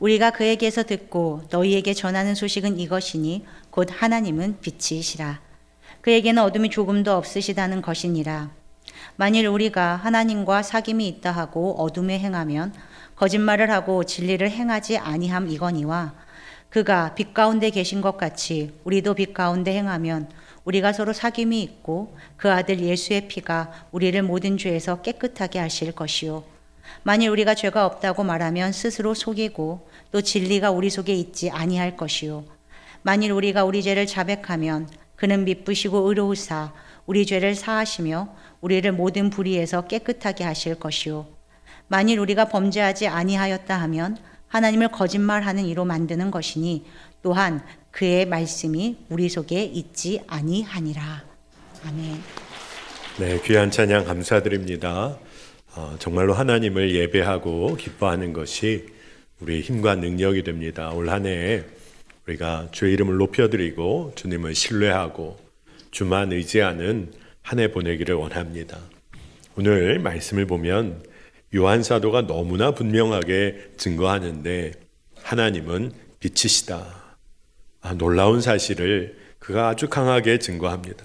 우리가 그에게서 듣고 너희에게 전하는 소식은 이것이니 곧 하나님은 빛이시라. 그에게는 어둠이 조금도 없으시다는 것이니라. 만일 우리가 하나님과 사귐이 있다 하고 어둠에 행하면 거짓말을 하고 진리를 행하지 아니함 이거니와, 그가 빛 가운데 계신 것 같이 우리도 빛 가운데 행하면 우리가 서로 사귐이 있고 그 아들 예수의 피가 우리를 모든 죄에서 깨끗하게 하실 것이요. 만일 우리가 죄가 없다고 말하면 스스로 속이고 또 진리가 우리 속에 있지 아니할 것이요. 만일 우리가 우리 죄를 자백하면 그는 미쁘시고 의로우사 우리 죄를 사하시며 우리를 모든 불의에서 깨끗하게 하실 것이요. 만일 우리가 범죄하지 아니하였다 하면 하나님을 거짓말하는 이로 만드는 것이니 또한 그의 말씀이 우리 속에 있지 아니하니라. 아멘. 네, 귀한 찬양 감사드립니다. 정말로 하나님을 예배하고 기뻐하는 것이 우리의 힘과 능력이 됩니다. 올 한 해 우리가 주의 이름을 높여드리고 주님을 신뢰하고 주만 의지하는 한 해 보내기를 원합니다. 오늘 말씀을 보면 요한 사도가 너무나 분명하게 증거하는데 하나님은 빛이시다. 놀라운 사실을 그가 아주 강하게 증거합니다.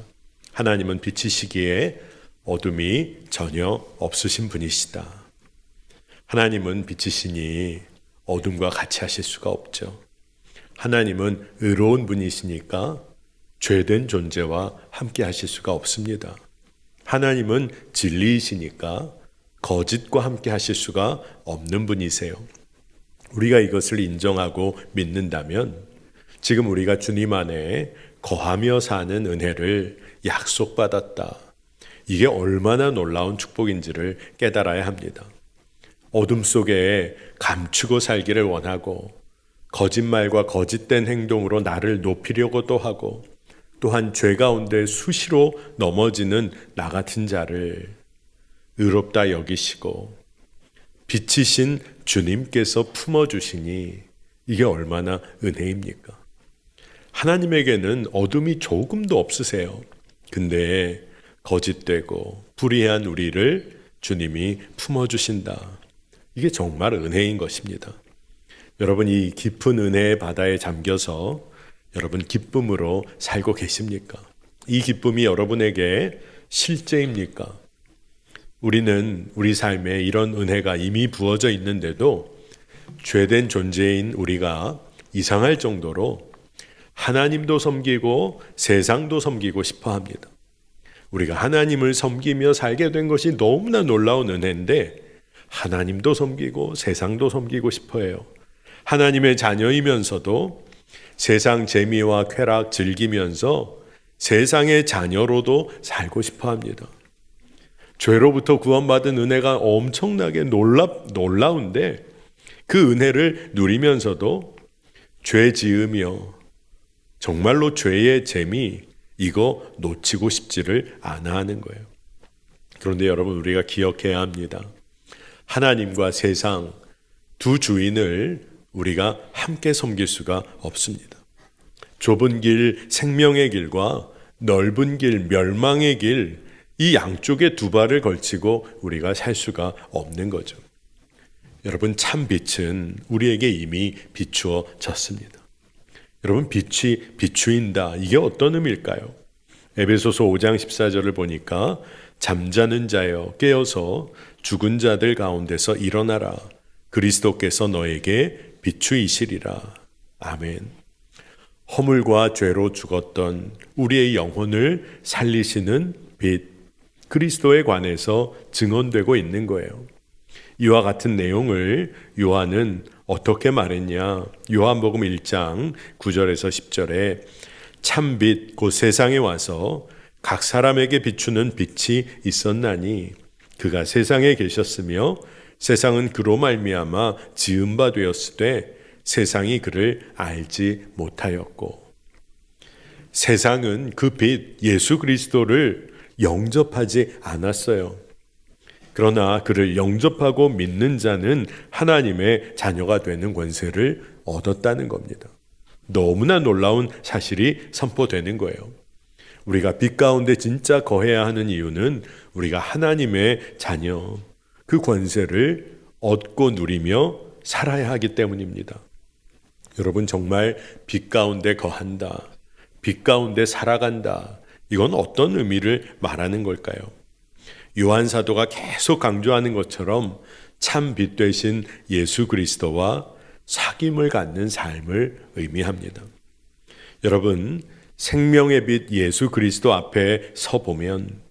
하나님은 빛이시기에 어둠이 전혀 없으신 분이시다. 하나님은 빛이시니 어둠과 같이 하실 수가 없죠. 하나님은 의로운 분이시니까 죄된 존재와 함께 하실 수가 없습니다. 하나님은 진리이시니까 거짓과 함께 하실 수가 없는 분이세요. 우리가 이것을 인정하고 믿는다면 지금 우리가 주님 안에 거하며 사는 은혜를 약속받았다. 이게 얼마나 놀라운 축복인지를 깨달아야 합니다. 어둠 속에 감추고 살기를 원하고 거짓말과 거짓된 행동으로 나를 높이려고도 하고 또한 죄 가운데 수시로 넘어지는 나 같은 자를 의롭다 여기시고 빛이신 주님께서 품어주시니 이게 얼마나 은혜입니까? 하나님에게는 어둠이 조금도 없으세요. 근데 거짓되고 불의한 우리를 주님이 품어주신다. 이게 정말 은혜인 것입니다. 여러분, 이 깊은 은혜의 바다에 잠겨서 여러분 기쁨으로 살고 계십니까? 이 기쁨이 여러분에게 실제입니까? 우리는 우리 삶에 이런 은혜가 이미 부어져 있는데도 죄된 존재인 우리가 이상할 정도로 하나님도 섬기고 세상도 섬기고 싶어 합니다. 우리가 하나님을 섬기며 살게 된 것이 너무나 놀라운 은혜인데 하나님도 섬기고 세상도 섬기고 싶어 해요. 하나님의 자녀이면서도 세상 재미와 쾌락 즐기면서 세상의 자녀로도 살고 싶어 합니다. 죄로부터 구원받은 은혜가 엄청나게 놀라운데 그 은혜를 누리면서도 죄 지으며 정말로 죄의 재미 이거 놓치고 싶지를 않아 하는 거예요. 그런데 여러분, 우리가 기억해야 합니다. 하나님과 세상 두 주인을 우리가 함께 섬길 수가 없습니다. 좁은 길 생명의 길과 넓은 길 멸망의 길, 이 양쪽에 두 발을 걸치고 우리가 살 수가 없는 거죠. 여러분, 참 빛은 우리에게 이미 비추어졌습니다. 여러분, 빛이 비추인다. 이게 어떤 의미일까요? 에베소서 5장 14절을 보니까 잠자는 자여 깨어서 죽은 자들 가운데서 일어나라. 그리스도께서 너에게 비추이시리라. 아멘. 허물과 죄로 죽었던 우리의 영혼을 살리시는 빛, 그리스도에 관해서 증언되고 있는 거예요. 이와 같은 내용을 요한은 어떻게 말했냐? 요한복음 1장 9절에서 10절에 참빛 곧 세상에 와서 각 사람에게 비추는 빛이 있었나니 그가 세상에 계셨으며 세상은 그로 말미암아 지은 바 되었으되 세상이 그를 알지 못하였고, 세상은 그 빛 예수 그리스도를 영접하지 않았어요. 그러나 그를 영접하고 믿는 자는 하나님의 자녀가 되는 권세를 얻었다는 겁니다. 너무나 놀라운 사실이 선포되는 거예요. 우리가 빛 가운데 진짜 거해야 하는 이유는 우리가 하나님의 자녀, 그 권세를 얻고 누리며 살아야 하기 때문입니다. 여러분, 정말 빛 가운데 거한다, 빛 가운데 살아간다, 이건 어떤 의미를 말하는 걸까요? 요한 사도가 계속 강조하는 것처럼 참 빛 되신 예수 그리스도와 사귐을 갖는 삶을 의미합니다. 여러분, 생명의 빛 예수 그리스도 앞에 서 보면,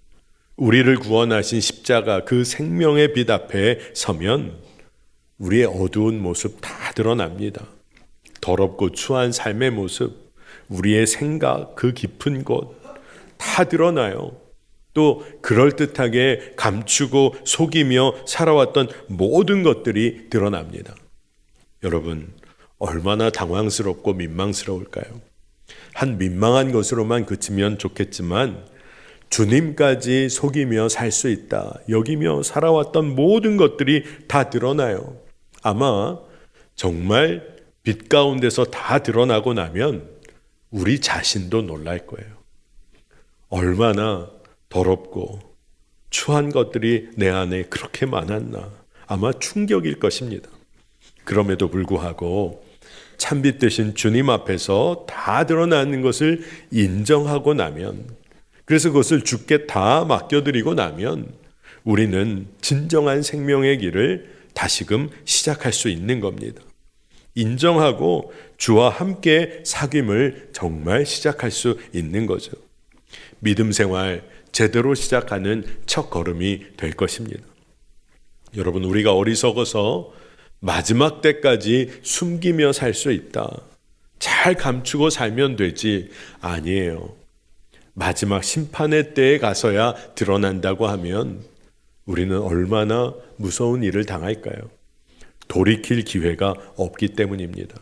우리를 구원하신 십자가 그 생명의 빛 앞에 서면 우리의 어두운 모습 다 드러납니다. 더럽고 추한 삶의 모습, 우리의 생각, 그 깊은 곳 다 드러나요. 또 그럴듯하게 감추고 속이며 살아왔던 모든 것들이 드러납니다. 여러분, 얼마나 당황스럽고 민망스러울까요? 한 민망한 것으로만 그치면 좋겠지만 주님까지 속이며 살 수 있다, 여기며 살아왔던 모든 것들이 다 드러나요. 아마 정말 빛 가운데서 다 드러나고 나면 우리 자신도 놀랄 거예요. 얼마나 더럽고 추한 것들이 내 안에 그렇게 많았나, 아마 충격일 것입니다. 그럼에도 불구하고 참빛 되신 주님 앞에서 다 드러나는 것을 인정하고 나면, 그래서 그것을 주께 다 맡겨드리고 나면 우리는 진정한 생명의 길을 다시금 시작할 수 있는 겁니다. 인정하고 주와 함께 사귐을 정말 시작할 수 있는 거죠. 믿음 생활 제대로 시작하는 첫 걸음이 될 것입니다. 여러분, 우리가 어리석어서 마지막 때까지 숨기며 살 수 있다, 잘 감추고 살면 되지, 아니에요. 마지막 심판의 때에 가서야 드러난다고 하면 우리는 얼마나 무서운 일을 당할까요? 돌이킬 기회가 없기 때문입니다.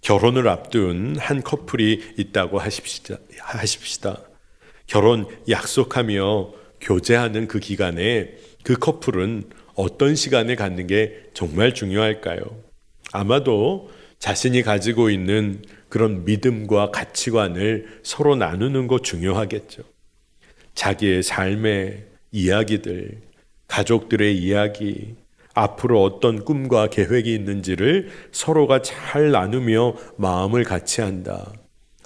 결혼을 앞둔 한 커플이 있다고 하십시다. 결혼 약속하며 교제하는 그 기간에 그 커플은 어떤 시간을 갖는 게 정말 중요할까요? 아마도 자신이 가지고 있는 그런 믿음과 가치관을 서로 나누는 거 중요하겠죠. 자기의 삶의 이야기들, 가족들의 이야기, 앞으로 어떤 꿈과 계획이 있는지를 서로가 잘 나누며 마음을 같이 한다.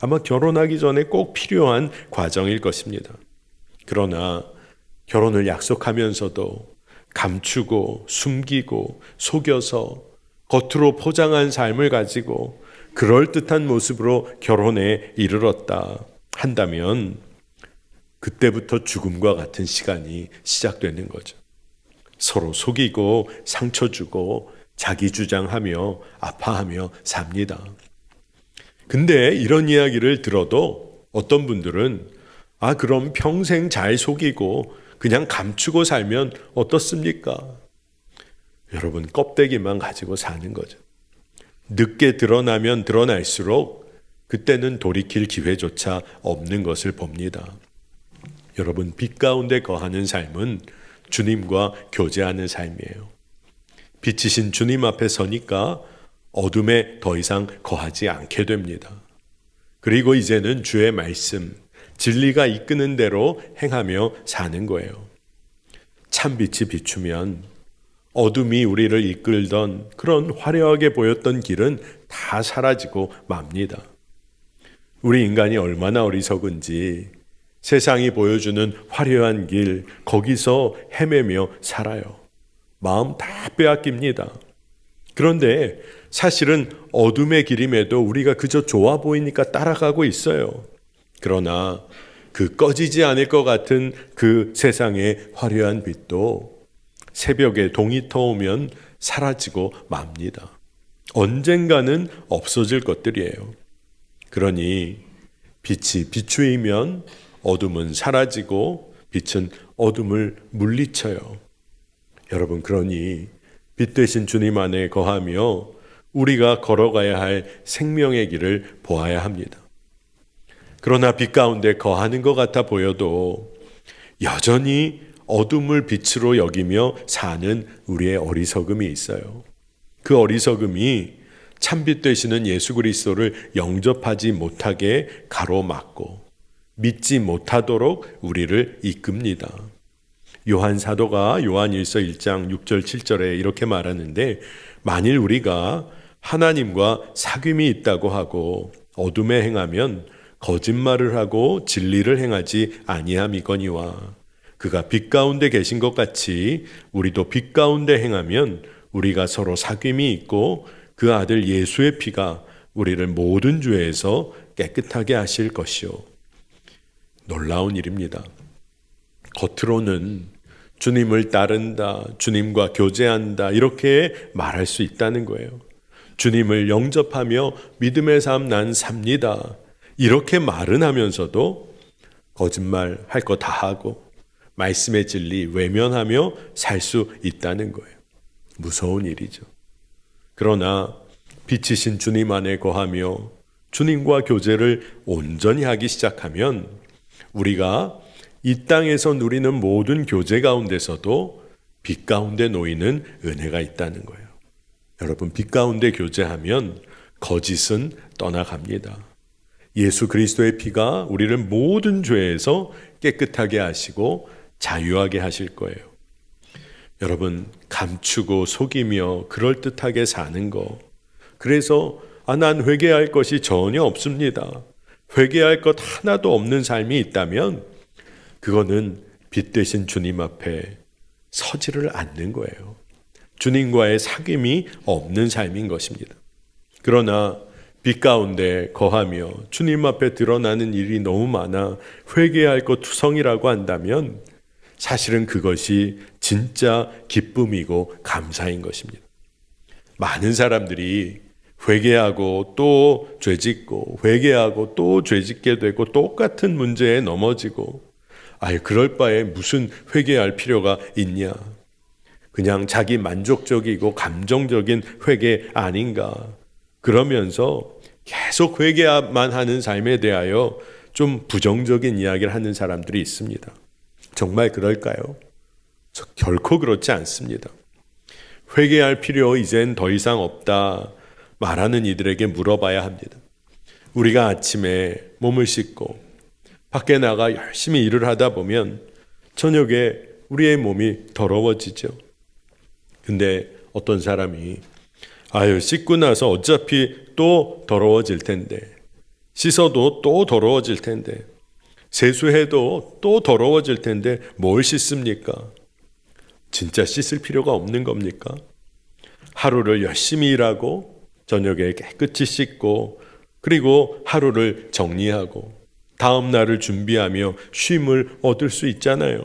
아마 결혼하기 전에 꼭 필요한 과정일 것입니다. 그러나 결혼을 약속하면서도 감추고 숨기고 속여서 겉으로 포장한 삶을 가지고 그럴듯한 모습으로 결혼에 이르렀다 한다면 그때부터 죽음과 같은 시간이 시작되는 거죠. 서로 속이고 상처 주고 자기 주장하며 아파하며 삽니다. 근데 이런 이야기를 들어도 어떤 분들은 그럼 평생 잘 속이고 그냥 감추고 살면 어떻습니까? 여러분, 껍데기만 가지고 사는 거죠. 늦게 드러나면 드러날수록 그때는 돌이킬 기회조차 없는 것을 봅니다. 여러분, 빛 가운데 거하는 삶은 주님과 교제하는 삶이에요. 빛이신 주님 앞에 서니까 어둠에 더 이상 거하지 않게 됩니다. 그리고 이제는 주의 말씀, 진리가 이끄는 대로 행하며 사는 거예요. 참빛이 비추면 어둠이 우리를 이끌던 그런 화려하게 보였던 길은 다 사라지고 맙니다. 우리 인간이 얼마나 어리석은지 세상이 보여주는 화려한 길, 거기서 헤매며 살아요. 마음 다 빼앗깁니다. 그런데 사실은 어둠의 길임에도 우리가 그저 좋아 보이니까 따라가고 있어요. 그러나 그 꺼지지 않을 것 같은 그 세상의 화려한 빛도 새벽에 동이 터오면 사라지고 맙니다. 언젠가는 없어질 것들이에요. 그러니 빛이 비추이면 어둠은 사라지고 빛은 어둠을 물리쳐요. 여러분, 그러니 빛 되신 주님 안에 거하며 우리가 걸어가야 할 생명의 길을 보아야 합니다. 그러나 빛 가운데 거하는 것 같아 보여도 여전히 어둠을 빛으로 여기며 사는 우리의 어리석음이 있어요. 그 어리석음이 참빛 되시는 예수 그리스도를 영접하지 못하게 가로막고 믿지 못하도록 우리를 이끕니다. 요한 사도가 요한 1서 1장 6절 7절에 이렇게 말하는데, 만일 우리가 하나님과 사귐이 있다고 하고 어둠에 행하면 거짓말을 하고 진리를 행하지 아니함이거니와 그가 빛 가운데 계신 것 같이 우리도 빛 가운데 행하면 우리가 서로 사귐이 있고 그 아들 예수의 피가 우리를 모든 죄에서 깨끗하게 하실 것이요. 놀라운 일입니다. 겉으로는 주님을 따른다, 주님과 교제한다 이렇게 말할 수 있다는 거예요. 주님을 영접하며 믿음의 삶 난 삽니다. 이렇게 말은 하면서도 거짓말 할 거 다 하고 말씀의 진리 외면하며 살 수 있다는 거예요. 무서운 일이죠. 그러나 빛이신 주님 안에 거하며 주님과 교제를 온전히 하기 시작하면 우리가 이 땅에서 누리는 모든 교제 가운데서도 빛 가운데 놓이는 은혜가 있다는 거예요. 여러분, 빛 가운데 교제하면 거짓은 떠나갑니다. 예수 그리스도의 피가 우리를 모든 죄에서 깨끗하게 하시고 자유하게 하실 거예요. 여러분, 감추고 속이며 그럴듯하게 사는 거, 그래서 난 회개할 것이 전혀 없습니다, 회개할 것 하나도 없는 삶이 있다면 그거는 빛 되신 주님 앞에 서지를 않는 거예요. 주님과의 사귐이 없는 삶인 것입니다. 그러나 빛 가운데 거하며 주님 앞에 드러나는 일이 너무 많아 회개할 것 투성이라고 한다면 사실은 그것이 진짜 기쁨이고 감사인 것입니다. 많은 사람들이 회개하고 또 죄짓고 회개하고 또 죄짓게 되고 똑같은 문제에 넘어지고 그럴 바에 무슨 회개할 필요가 있냐, 그냥 자기 만족적이고 감정적인 회개 아닌가 그러면서 계속 회개만 하는 삶에 대하여 좀 부정적인 이야기를 하는 사람들이 있습니다. 정말 그럴까요? 결코 그렇지 않습니다. 회개할 필요 이젠 더 이상 없다 말하는 이들에게 물어봐야 합니다. 우리가 아침에 몸을 씻고 밖에 나가 열심히 일을 하다 보면 저녁에 우리의 몸이 더러워지죠. 근데 어떤 사람이 씻고 나서 어차피 또 더러워질 텐데, 씻어도 또 더러워질 텐데, 세수해도 또 더러워질 텐데 뭘 씻습니까? 진짜 씻을 필요가 없는 겁니까? 하루를 열심히 일하고 저녁에 깨끗이 씻고 그리고 하루를 정리하고 다음 날을 준비하며 쉼을 얻을 수 있잖아요.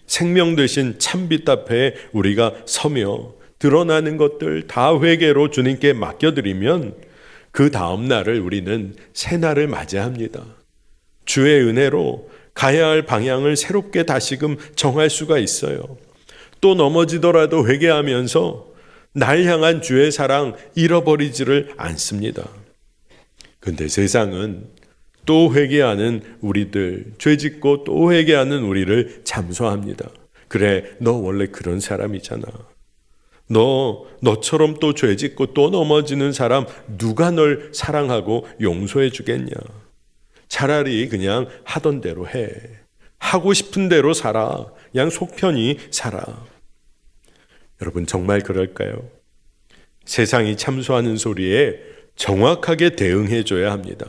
생명 되신 참빛 앞에 우리가 서며 드러나는 것들 다 회개로 주님께 맡겨드리면 그 다음 날을 우리는 새 날을 맞이합니다. 주의 은혜로 가야 할 방향을 새롭게 다시금 정할 수가 있어요. 또 넘어지더라도 회개하면서 날 향한 주의 사랑 잃어버리지를 않습니다. 근데 세상은 또 회개하는 우리들, 죄짓고 또 회개하는 우리를 잠수합니다. 그래, 너 원래 그런 사람이잖아. 너처럼 또 죄짓고 또 넘어지는 사람 누가 널 사랑하고 용서해 주겠냐. 차라리 그냥 하던 대로 해. 하고 싶은 대로 살아. 그냥 속 편히 살아. 여러분, 정말 그럴까요? 세상이 참소하는 소리에 정확하게 대응해 줘야 합니다.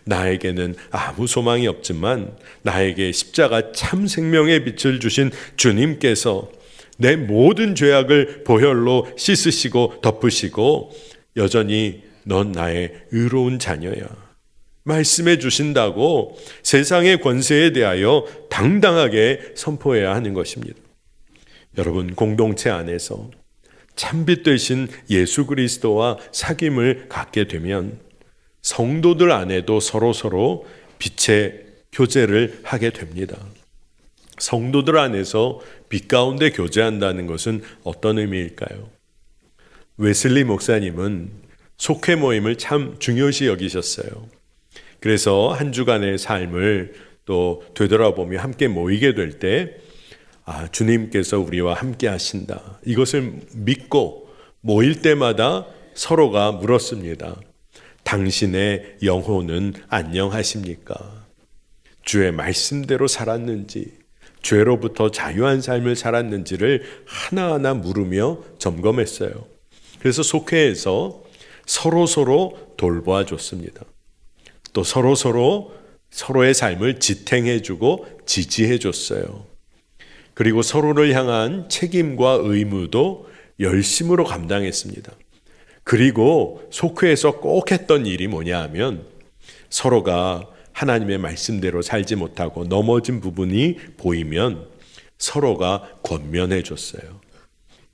나에게는 아무 소망이 없지만 나에게 십자가 참 생명의 빛을 주신 주님께서 내 모든 죄악을 보혈로 씻으시고 덮으시고 여전히 넌 나의 의로운 자녀야 말씀해 주신다고 세상의 권세에 대하여 당당하게 선포해야 하는 것입니다. 여러분, 공동체 안에서 참빛 되신 예수 그리스도와 사귐을 갖게 되면 성도들 안에도 서로 빛의 교제를 하게 됩니다. 성도들 안에서 빛 가운데 교제한다는 것은 어떤 의미일까요? 웨슬리 목사님은 속회 모임을 참 중요시 여기셨어요. 그래서 한 주간의 삶을 또 되돌아보며 함께 모이게 될 때 주님께서 우리와 함께 하신다. 이것을 믿고 모일 때마다 서로가 물었습니다. 당신의 영혼은 안녕하십니까? 주의 말씀대로 살았는지, 죄로부터 자유한 삶을 살았는지를 하나하나 물으며 점검했어요. 그래서 속회에서 서로서로 돌보아 줬습니다. 또 서로의 삶을 지탱해주고 지지해줬어요. 그리고 서로를 향한 책임과 의무도 열심으로 감당했습니다. 그리고 속회에서 꼭 했던 일이 뭐냐 하면 서로가 하나님의 말씀대로 살지 못하고 넘어진 부분이 보이면 서로가 권면해 줬어요.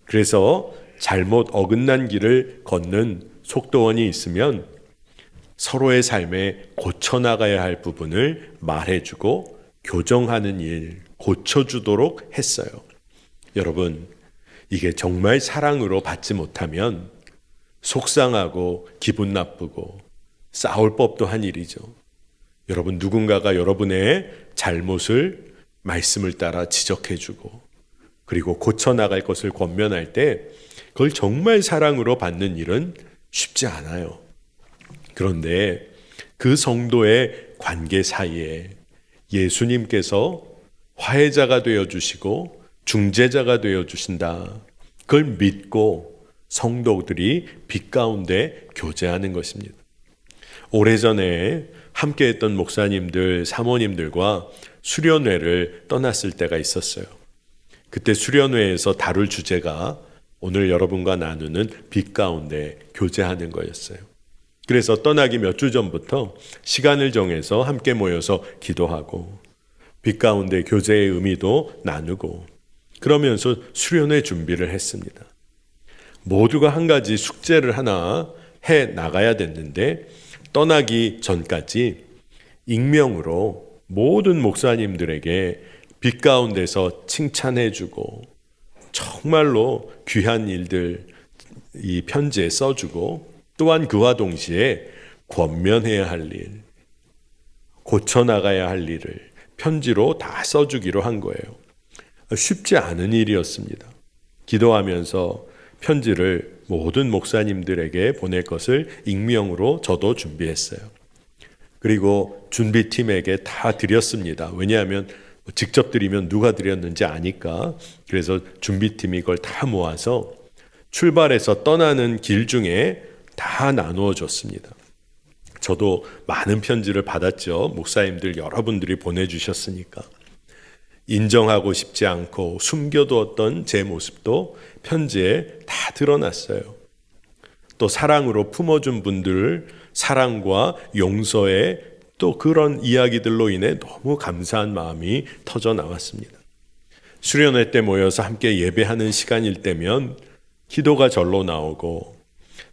그래서 잘못 어긋난 길을 걷는 속도원이 있으면 서로의 삶에 고쳐나가야 할 부분을 말해주고 교정하는 일, 고쳐주도록 했어요. 여러분, 이게 정말 사랑으로 받지 못하면 속상하고 기분 나쁘고 싸울 법도 한 일이죠. 여러분, 누군가가 여러분의 잘못을 말씀을 따라 지적해주고 그리고 고쳐나갈 것을 권면할 때 그걸 정말 사랑으로 받는 일은 쉽지 않아요. 그런데 그 성도의 관계 사이에 예수님께서 화해자가 되어주시고 중재자가 되어주신다. 그걸 믿고 성도들이 빛 가운데 교제하는 것입니다. 오래전에 함께했던 목사님들, 사모님들과 수련회를 떠났을 때가 있었어요. 그때 수련회에서 다룰 주제가 오늘 여러분과 나누는 빛 가운데 교제하는 거였어요. 그래서 떠나기 몇 주 전부터 시간을 정해서 함께 모여서 기도하고 빛 가운데 교제의 의미도 나누고 그러면서 수련회 준비를 했습니다. 모두가 한 가지 숙제를 하나 해 나가야 됐는데 떠나기 전까지 익명으로 모든 목사님들에게 빛 가운데서 칭찬해주고 정말로 귀한 일들 이 편지에 써주고 또한 그와 동시에 권면해야 할 일, 고쳐나가야 할 일을 편지로 다 써주기로 한 거예요. 쉽지 않은 일이었습니다. 기도하면서 편지를 모든 목사님들에게 보낼 것을 익명으로 저도 준비했어요. 그리고 준비팀에게 다 드렸습니다. 왜냐하면 직접 드리면 누가 드렸는지 아니까. 그래서 준비팀이 이걸 다 모아서 출발해서 떠나는 길 중에 다 나누어 줬습니다. 저도 많은 편지를 받았죠. 목사님들 여러분들이 보내주셨으니까. 인정하고 싶지 않고 숨겨두었던 제 모습도 편지에 다 드러났어요. 또 사랑으로 품어준 분들을 사랑과 용서에 또 그런 이야기들로 인해 너무 감사한 마음이 터져 나왔습니다. 수련회 때 모여서 함께 예배하는 시간일 때면 기도가 절로 나오고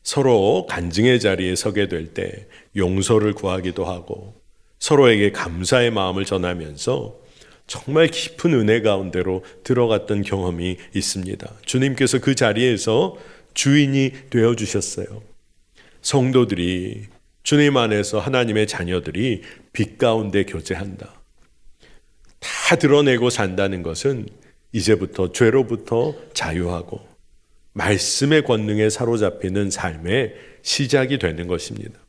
서로 간증의 자리에 서게 될 때 용서를 구하기도 하고 서로에게 감사의 마음을 전하면서 정말 깊은 은혜 가운데로 들어갔던 경험이 있습니다. 주님께서 그 자리에서 주인이 되어주셨어요. 성도들이 주님 안에서 하나님의 자녀들이 빛 가운데 교제한다. 다 드러내고 산다는 것은 이제부터 죄로부터 자유하고 말씀의 권능에 사로잡히는 삶의 시작이 되는 것입니다.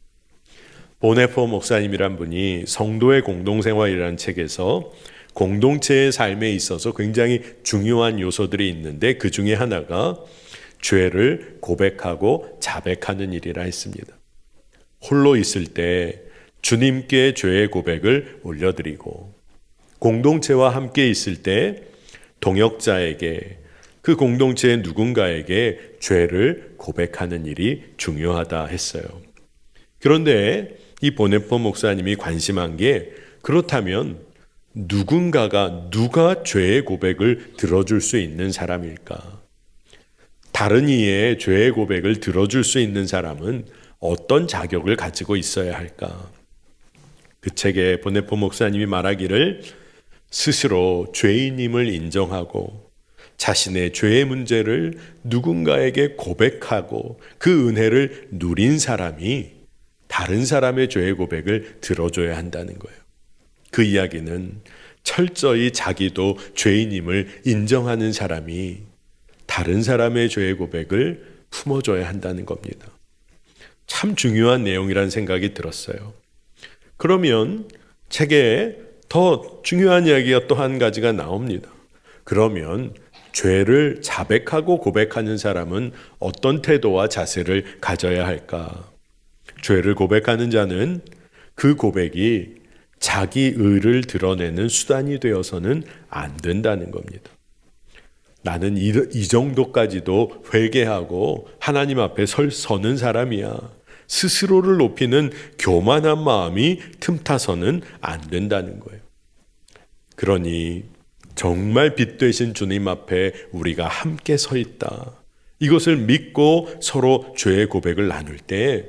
보네포 목사님이란 분이 성도의 공동생활이라는 책에서 공동체의 삶에 있어서 굉장히 중요한 요소들이 있는데 그 중에 하나가 죄를 고백하고 자백하는 일이라 했습니다. 홀로 있을 때 주님께 죄의 고백을 올려드리고 공동체와 함께 있을 때 동역자에게 그 공동체의 누군가에게 죄를 고백하는 일이 중요하다 했어요. 그런데 이 보네포 목사님이 관심한 게 그렇다면 누가 죄의 고백을 들어줄 수 있는 사람일까? 다른 이의 죄의 고백을 들어줄 수 있는 사람은 어떤 자격을 가지고 있어야 할까? 그 책에 보네포 목사님이 말하기를 스스로 죄인임을 인정하고 자신의 죄의 문제를 누군가에게 고백하고 그 은혜를 누린 사람이 다른 사람의 죄의 고백을 들어줘야 한다는 거예요. 그 이야기는 철저히 자기도 죄인임을 인정하는 사람이 다른 사람의 죄의 고백을 품어줘야 한다는 겁니다. 참 중요한 내용이라는 생각이 들었어요. 그러면 책에 더 중요한 이야기가 또 한 가지가 나옵니다. 그러면 죄를 자백하고 고백하는 사람은 어떤 태도와 자세를 가져야 할까? 죄를 고백하는 자는 그 고백이 자기 의를 드러내는 수단이 되어서는 안 된다는 겁니다. 나는 이 정도까지도 회개하고 하나님 앞에 서는 사람이야. 스스로를 높이는 교만한 마음이 틈타서는 안 된다는 거예요. 그러니 정말 빛 되신 주님 앞에 우리가 함께 서 있다. 이것을 믿고 서로 죄의 고백을 나눌 때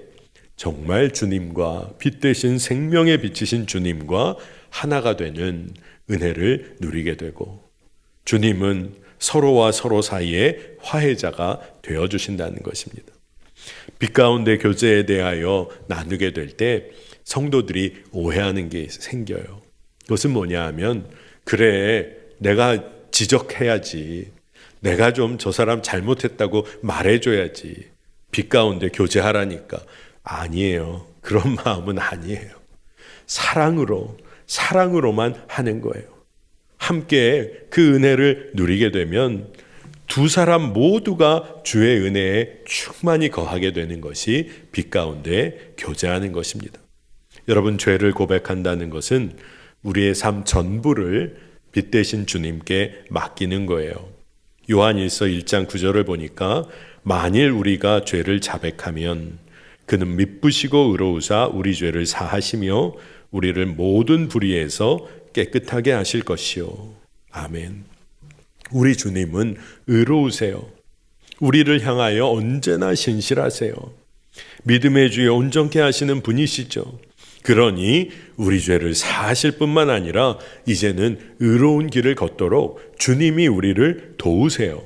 정말 주님과 빛 되신 생명에 비치신 주님과 하나가 되는 은혜를 누리게 되고 주님은 서로와 서로 사이에 화해자가 되어주신다는 것입니다. 빛 가운데 교제에 대하여 나누게 될 때 성도들이 오해하는 게 생겨요. 그것은 뭐냐 하면 그래 내가 지적해야지. 내가 좀 저 사람 잘못했다고 말해줘야지. 빛 가운데 교제하라니까. 아니에요. 그런 마음은 아니에요. 사랑으로만 하는 거예요. 함께 그 은혜를 누리게 되면 두 사람 모두가 주의 은혜에 충만히 거하게 되는 것이 빛 가운데 교제하는 것입니다. 여러분, 죄를 고백한다는 것은 우리의 삶 전부를 빛 되신 주님께 맡기는 거예요. 요한일서 1장 9절을 보니까 만일 우리가 죄를 자백하면 그는 미쁘시고 의로우사 우리 죄를 사하시며 우리를 모든 불의에서 깨끗하게 하실 것이요. 아멘. 우리 주님은 의로우세요. 우리를 향하여 언제나 신실하세요. 믿음의 주에 온전케 하시는 분이시죠. 그러니 우리 죄를 사하실 뿐만 아니라 이제는 의로운 길을 걷도록 주님이 우리를 도우세요.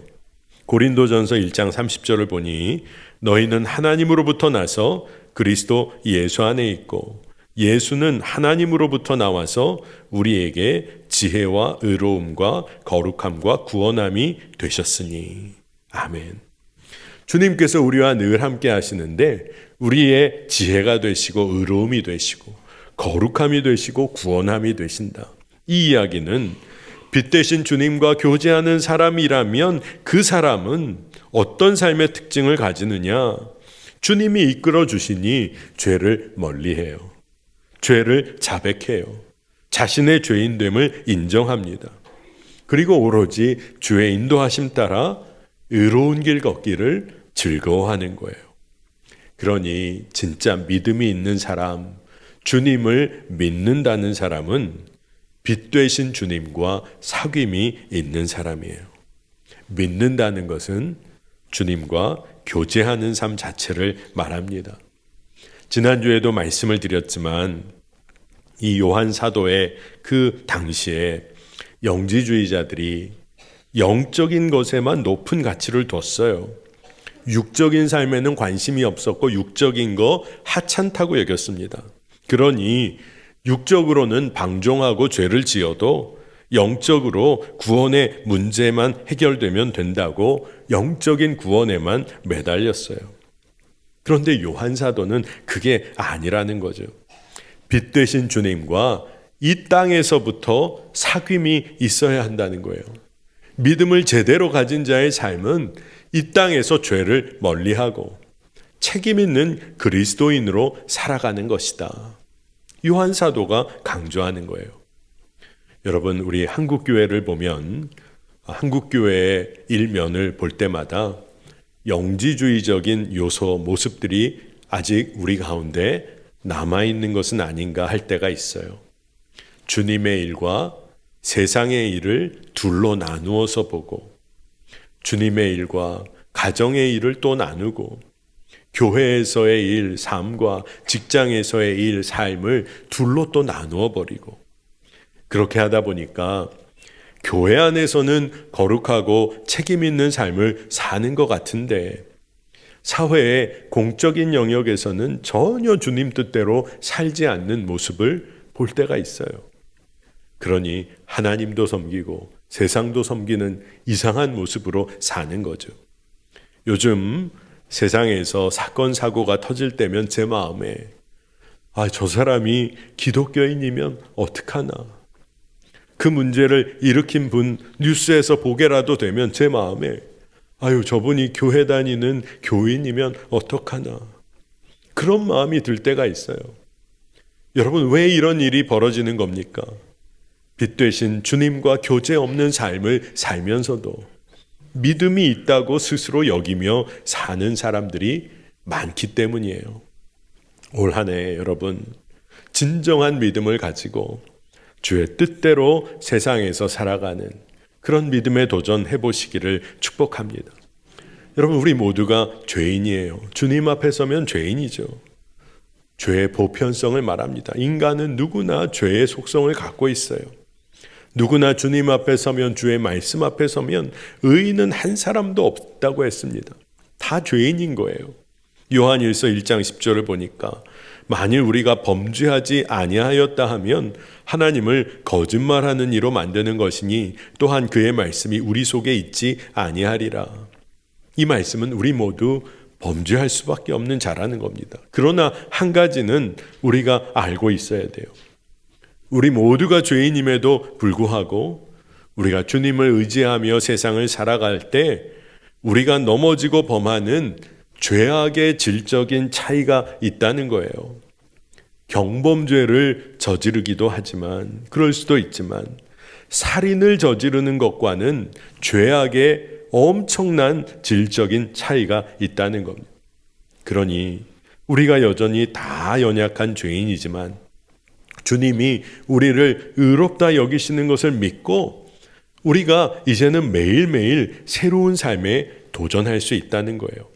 고린도전서 1장 30절을 보니 너희는 하나님으로부터 나서 그리스도 예수 안에 있고 예수는 하나님으로부터 나와서 우리에게 지혜와 의로움과 거룩함과 구원함이 되셨으니. 아멘. 주님께서 우리와 늘 함께 하시는데 우리의 지혜가 되시고 의로움이 되시고 거룩함이 되시고 구원함이 되신다. 이 이야기는 빛 되신 주님과 교제하는 사람이라면 그 사람은 어떤 삶의 특징을 가지느냐? 주님이 이끌어 주시니 죄를 멀리해요. 죄를 자백해요. 자신의 죄인됨을 인정합니다. 그리고 오로지 주의 인도하심 따라 의로운 길 걷기를 즐거워하는 거예요. 그러니 진짜 믿음이 있는 사람, 주님을 믿는다는 사람은 빛 되신 주님과 사귐이 있는 사람이에요. 믿는다는 것은 주님과 교제하는 삶 자체를 말합니다. 지난주에도 말씀을 드렸지만 이 요한 사도의 그 당시에 영지주의자들이 영적인 것에만 높은 가치를 뒀어요. 육적인 삶에는 관심이 없었고 육적인 거 하찮다고 여겼습니다. 그러니 육적으로는 방종하고 죄를 지어도 영적으로 구원의 문제만 해결되면 된다고 영적인 구원에만 매달렸어요. 그런데 요한 사도는 그게 아니라는 거죠. 빛 되신 주님과 이 땅에서부터 사귐이 있어야 한다는 거예요. 믿음을 제대로 가진 자의 삶은 이 땅에서 죄를 멀리하고 책임 있는 그리스도인으로 살아가는 것이다. 요한 사도가 강조하는 거예요. 여러분, 우리 한국교회를 보면 한국교회의 일면을 볼 때마다 영지주의적인 요소, 모습들이 아직 우리 가운데 남아있는 것은 아닌가 할 때가 있어요. 주님의 일과 세상의 일을 둘로 나누어서 보고 주님의 일과 가정의 일을 또 나누고 교회에서의 일, 삶과 직장에서의 일, 삶을 둘로 또 나누어 버리고 그렇게 하다 보니까 교회 안에서는 거룩하고 책임 있는 삶을 사는 것 같은데 사회의 공적인 영역에서는 전혀 주님 뜻대로 살지 않는 모습을 볼 때가 있어요. 그러니 하나님도 섬기고 세상도 섬기는 이상한 모습으로 사는 거죠. 요즘 세상에서 사건 사고가 터질 때면 제 마음에 저 사람이 기독교인이면 어떡하나. 그 문제를 일으킨 분 뉴스에서 보게라도 되면 제 마음에 아유, 저분이 교회 다니는 교인이면 어떡하나, 그런 마음이 들 때가 있어요. 여러분, 왜 이런 일이 벌어지는 겁니까? 빛 되신 주님과 교제 없는 삶을 살면서도 믿음이 있다고 스스로 여기며 사는 사람들이 많기 때문이에요. 올 한 해 여러분, 진정한 믿음을 가지고 주의 뜻대로 세상에서 살아가는 그런 믿음에 도전해 보시기를 축복합니다. 여러분, 우리 모두가 죄인이에요. 주님 앞에 서면 죄인이죠. 죄의 보편성을 말합니다. 인간은 누구나 죄의 속성을 갖고 있어요. 누구나 주님 앞에 서면, 주의 말씀 앞에 서면 의인은 한 사람도 없다고 했습니다. 다 죄인인 거예요. 요한일서 1장 10절을 보니까 만일 우리가 범죄하지 아니하였다 하면 하나님을 거짓말하는 이로 만드는 것이니 또한 그의 말씀이 우리 속에 있지 아니하리라. 이 말씀은 우리 모두 범죄할 수밖에 없는 자라는 겁니다. 그러나 한 가지는 우리가 알고 있어야 돼요. 우리 모두가 죄인임에도 불구하고 우리가 주님을 의지하며 세상을 살아갈 때 우리가 넘어지고 범하는 죄악의 질적인 차이가 있다는 거예요. 경범죄를 저지르기도 하지만, 그럴 수도 있지만 살인을 저지르는 것과는 죄악의 엄청난 질적인 차이가 있다는 겁니다. 그러니 우리가 여전히 다 연약한 죄인이지만 주님이 우리를 의롭다 여기시는 것을 믿고 우리가 이제는 매일매일 새로운 삶에 도전할 수 있다는 거예요.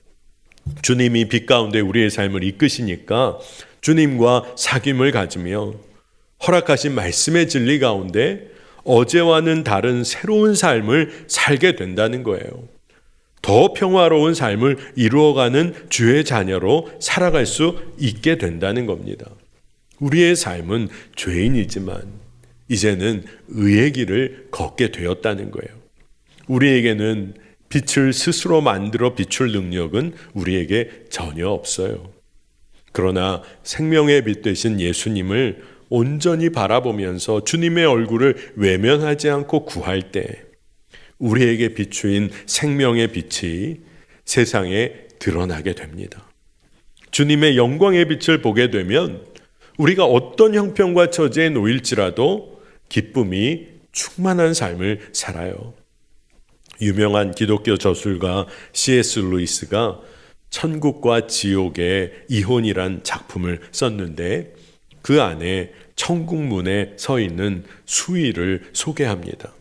주님이 빛 가운데 우리의 삶을 이끄시니까 주님과 사귐을 가지며 허락하신 말씀의 진리 가운데 어제와는 다른 새로운 삶을 살게 된다는 거예요. 더 평화로운 삶을 이루어가는 주의 자녀로 살아갈 수 있게 된다는 겁니다. 우리의 삶은 죄인이지만 이제는 의의 길을 걷게 되었다는 거예요. 우리에게는 빛을 스스로 만들어 비출 능력은 우리에게 전혀 없어요. 그러나 생명의 빛 되신 예수님을 온전히 바라보면서 주님의 얼굴을 외면하지 않고 구할 때 우리에게 비추인 생명의 빛이 세상에 드러나게 됩니다. 주님의 영광의 빛을 보게 되면 우리가 어떤 형편과 처지에 놓일지라도 기쁨이 충만한 삶을 살아요. 유명한 기독교 저술가 C.S. 루이스가 천국과 지옥의 이혼이란 작품을 썼는데 그 안에 천국문에 서 있는 수위를 소개합니다.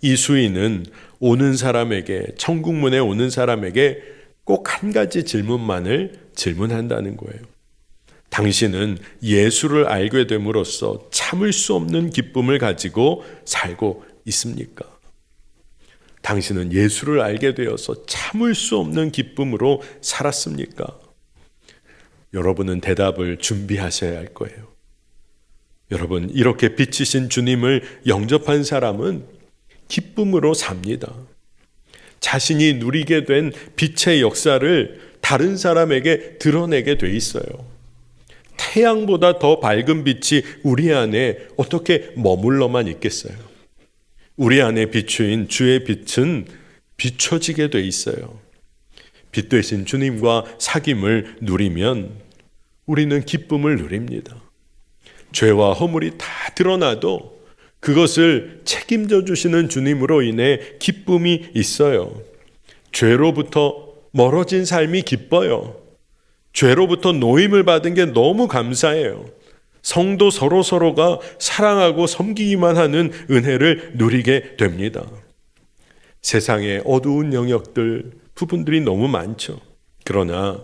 이 수위는 오는 사람에게, 천국문에 오는 사람에게 꼭 한 가지 질문만을 질문한다는 거예요. 당신은 예수를 알게 됨으로써 참을 수 없는 기쁨을 가지고 살고 있습니까? 당신은 예수를 알게 되어서 참을 수 없는 기쁨으로 살았습니까? 여러분은 대답을 준비하셔야 할 거예요. 여러분, 이렇게 빛이신 주님을 영접한 사람은 기쁨으로 삽니다. 자신이 누리게 된 빛의 역사를 다른 사람에게 드러내게 돼 있어요. 태양보다 더 밝은 빛이 우리 안에 어떻게 머물러만 있겠어요? 우리 안에 비추인 주의 빛은 비춰지게 돼 있어요. 빛 되신 주님과 사귐을 누리면 우리는 기쁨을 누립니다. 죄와 허물이 다 드러나도 그것을 책임져 주시는 주님으로 인해 기쁨이 있어요. 죄로부터 멀어진 삶이 기뻐요. 죄로부터 노임을 받은 게 너무 감사해요. 성도 서로가 사랑하고 섬기기만 하는 은혜를 누리게 됩니다. 세상의 어두운 영역들, 부분들이 너무 많죠. 그러나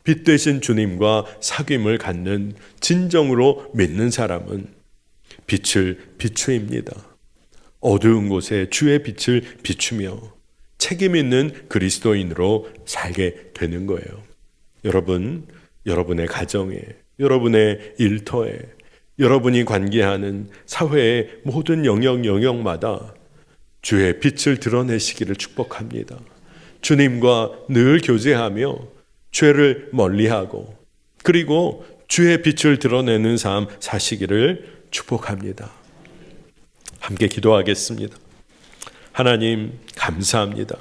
빛 되신 주님과 사귐을 갖는, 진정으로 믿는 사람은 빛을 비추입니다. 어두운 곳에 주의 빛을 비추며 책임 있는 그리스도인으로 살게 되는 거예요. 여러분, 여러분의 가정에, 여러분의 일터에, 여러분이 관계하는 사회의 모든 영역마다 주의 빛을 드러내시기를 축복합니다. 주님과 늘 교제하며 죄를 멀리하고 그리고 주의 빛을 드러내는 삶 사시기를 축복합니다. 함께 기도하겠습니다. 하나님, 감사합니다.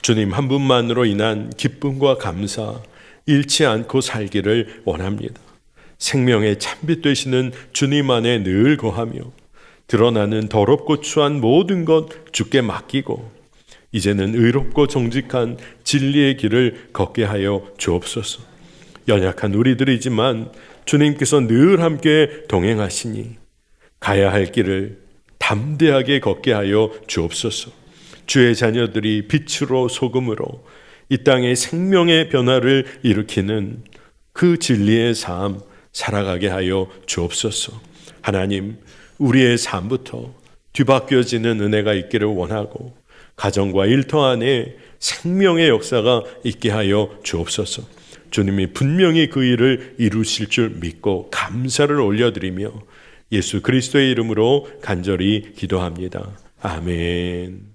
주님 한 분만으로 인한 기쁨과 감사 잃지 않고 살기를 원합니다. 생명의 참빛 되시는 주님 안에 늘 거하며 드러나는 더럽고 추한 모든 것 주께 맡기고 이제는 의롭고 정직한 진리의 길을 걷게 하여 주옵소서. 연약한 우리들이지만 주님께서 늘 함께 동행하시니 가야 할 길을 담대하게 걷게 하여 주옵소서. 주의 자녀들이 빛으로 소금으로 이 땅의 생명의 변화를 일으키는 그 진리의 삶 살아가게 하여 주옵소서. 하나님, 우리의 삶부터 뒤바뀌어지는 은혜가 있기를 원하고 가정과 일터 안에 생명의 역사가 있게 하여 주옵소서. 주님이 분명히 그 일을 이루실 줄 믿고 감사를 올려드리며 예수 그리스도의 이름으로 간절히 기도합니다. 아멘.